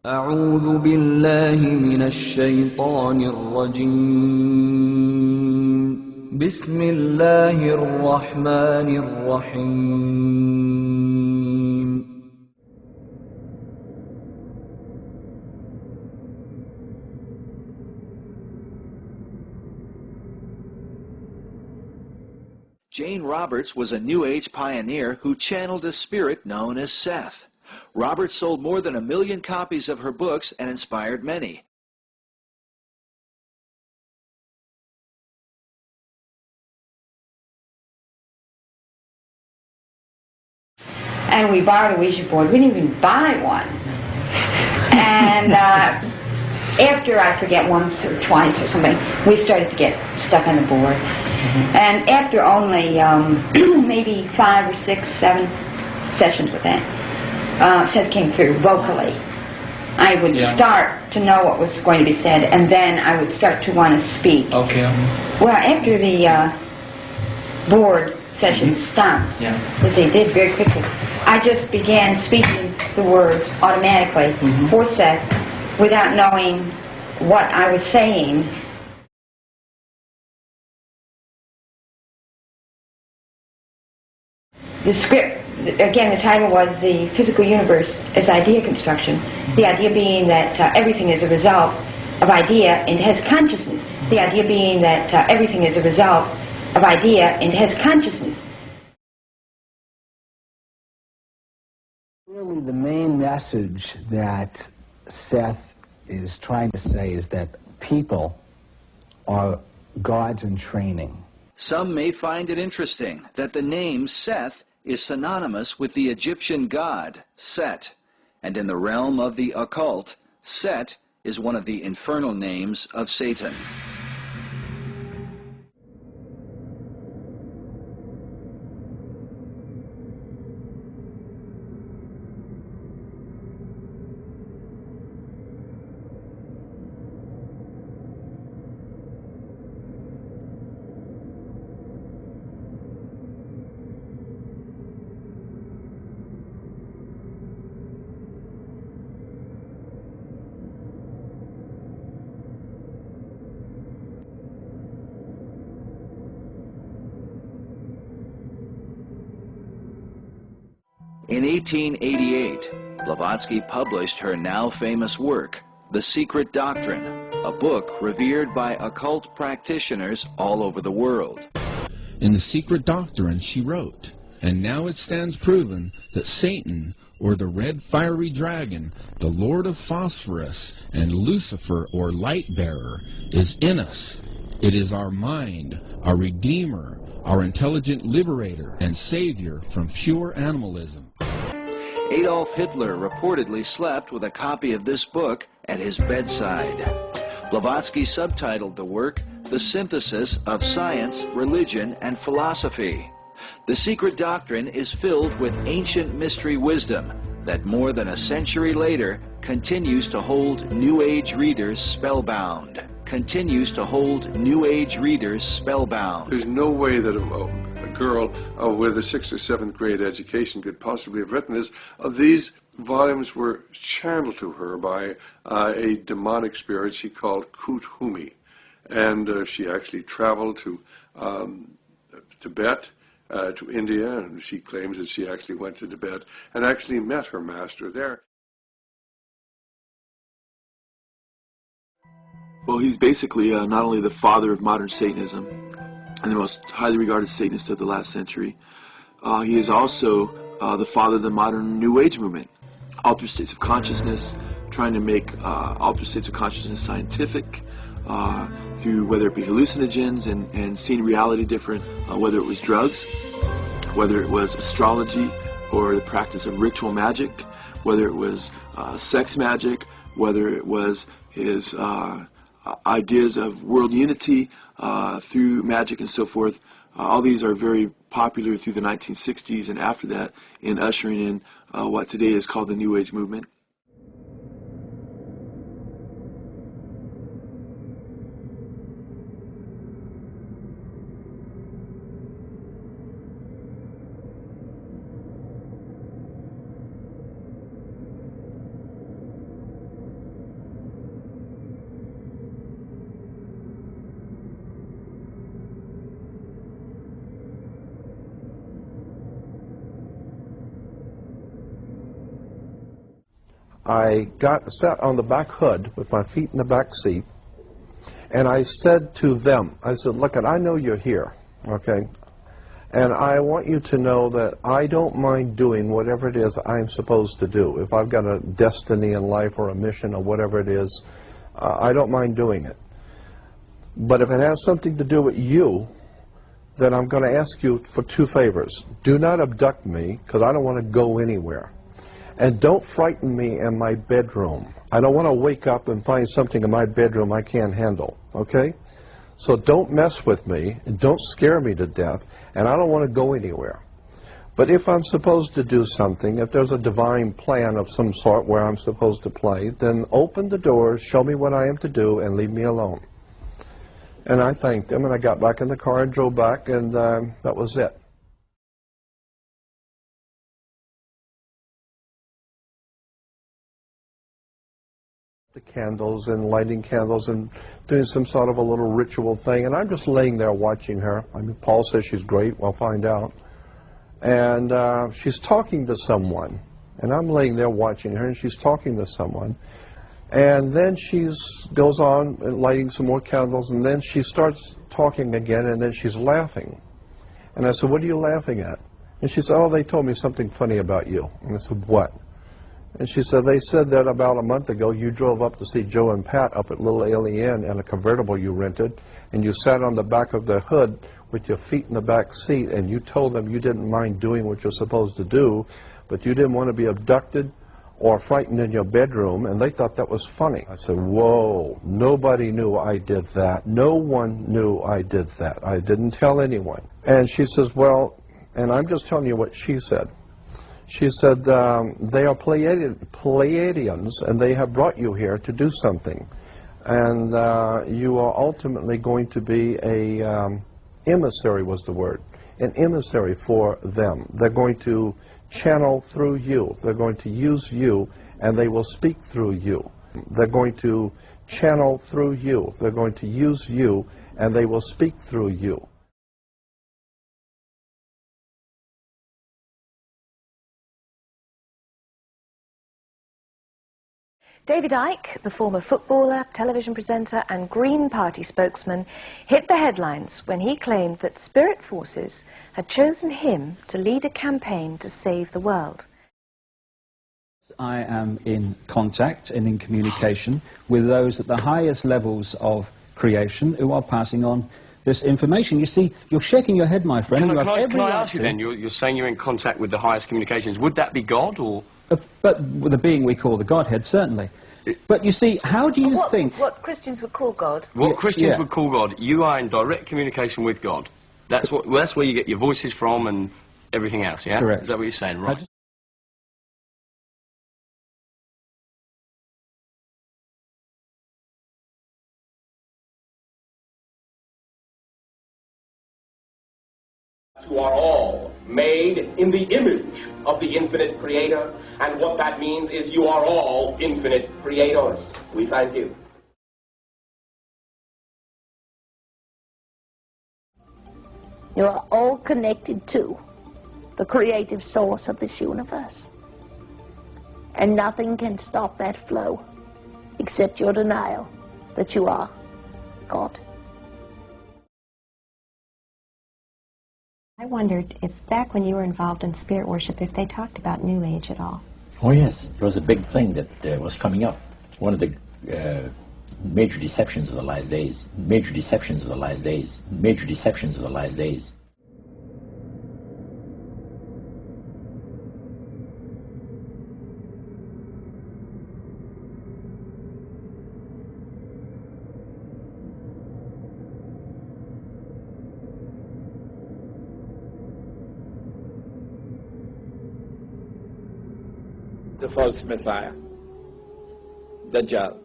أعوذ بالله من الشيطان الرجيم بسم الله الرحمن الرحيم Jane Roberts was a New Age pioneer who channeled a spirit known as Seth. Roberts sold more than 1 million copies of her books and inspired many. And we borrowed a Ouija board. We didn't even buy one. And after, I forget, once or twice or something, we started to get stuff on the board. And after only maybe 5 or 6, 7 sessions with that, Seth came through vocally. I would start to know what was going to be said, and then I would start to want to speak. Okay. Well, after the board session stopped, as they did very quickly, I just began speaking the words automatically for Seth without knowing what I was saying. The script, again, the title was The Physical Universe as Idea Construction. The idea being that everything is a result of idea and has consciousness. The idea being that everything is a result of idea and has consciousness. Really, the main message that Seth is trying to say is that people are gods in training. Some may find it interesting that the name Seth is synonymous with the Egyptian god, Set, and in the realm of the occult, Set is one of the infernal names of Satan. In 1888, Blavatsky published her now famous work, The Secret Doctrine, a book revered by occult practitioners all over the world. In The Secret Doctrine, she wrote, "And now it stands proven that Satan, or the red fiery dragon, the Lord of Phosphorus, and Lucifer, or light-bearer, is in us. It is our mind, our Redeemer, our intelligent liberator and savior from pure animalism." Adolf Hitler reportedly slept with a copy of this book at his bedside. Blavatsky subtitled the work, The Synthesis of Science, Religion, and Philosophy. The Secret Doctrine is filled with ancient mystery wisdom that more than a century later continues to hold New Age readers spellbound. Continues to hold New Age readers spellbound. There's no way that a girl with a 6th or 7th grade education could possibly have written this. These volumes were channeled to her by a demonic spirit she called Kuthumi. And she actually traveled to Tibet, to India, and she claims that she actually went to Tibet and actually met her master there. Well, he's basically not only the father of modern Satanism and the most highly regarded Satanist of the last century, he is also the father of the modern New Age movement. Altered states of consciousness, trying to make altered states of consciousness scientific, through whether it be hallucinogens and seeing reality different, whether it was drugs, whether it was astrology or the practice of ritual magic, whether it was sex magic, whether it was his ideas of world unity through magic and so forth. All these are very popular through the 1960s and after that in ushering in what today is called the New Age movement. I sat on the back hood with my feet in the back seat, and I said to them, I said, look, I know you're here, okay? And I want you to know that I don't mind doing whatever it is I'm supposed to do. If I've got a destiny in life or a mission or whatever it is, I don't mind doing it. But if it has something to do with you, then I'm going to ask you for two favors. Do not abduct me, because I don't want to go anywhere. And don't frighten me in my bedroom. I don't want to wake up and find something in my bedroom I can't handle, okay? So don't mess with me, and don't scare me to death, and I don't want to go anywhere. But if I'm supposed to do something, if there's a divine plan of some sort where I'm supposed to play, then open the doors, show me what I am to do, and leave me alone. And I thanked them, and I got back in the car and drove back, and that was it. The candles and lighting candles and doing some sort of a little ritual thing, and I'm just laying there watching her. I mean, Paul says she's great. We'll find out. And she's talking to someone, and I'm laying there watching her, and she's talking to someone. And then she goes on lighting some more candles, and then she starts talking again, and then she's laughing. And I said, what are you laughing at? And she said, oh, they told me something funny about you. And I said, what? And she said, they said that about a month ago you drove up to see Joe and Pat up at Little Alien in a convertible you rented, and you sat on the back of the hood with your feet in the back seat, and you told them you didn't mind doing what you're supposed to do, but you didn't want to be abducted or frightened in your bedroom, and they thought that was funny. I said, whoa, nobody knew I did that. No one knew I did that. I didn't tell anyone. And she says, well, and I'm just telling you what she said. She said, they are Pleiadians, and they have brought you here to do something. And you are ultimately going to be a emissary, was the word, an emissary for them. They're going to channel through you. They're going to use you, and they will speak through you. They're going to channel through you. They're going to use you, and they will speak through you. David Icke, the former footballer, television presenter and Green Party spokesman, hit the headlines when he claimed that spirit forces had chosen him to lead a campaign to save the world. I am in contact and in communication with those at the highest levels of creation who are passing on this information. You see, you're shaking your head, my friend. Can I ask you then, you're saying you're in contact with the highest communications. Would that be God, or...? But with the being we call the Godhead, certainly. But you see, how do you think... What Christians would call God. What Christians would call God. You are in direct communication with God. That's where you get your voices from and everything else, yeah? Correct. Is that what you're saying, right? You are all made in the image of the infinite creator, and what that means is you are all infinite creators. We thank you. You are all connected to the creative source of this universe, and nothing can stop that flow except your denial that you are God. I wondered if back when you were involved in spirit worship, if they talked about New Age at all. Oh yes, it was a big thing that was coming up. One of the major deceptions of the last days. Major deceptions of the last days. Major deceptions of the last days. The false Messiah, Dajjal.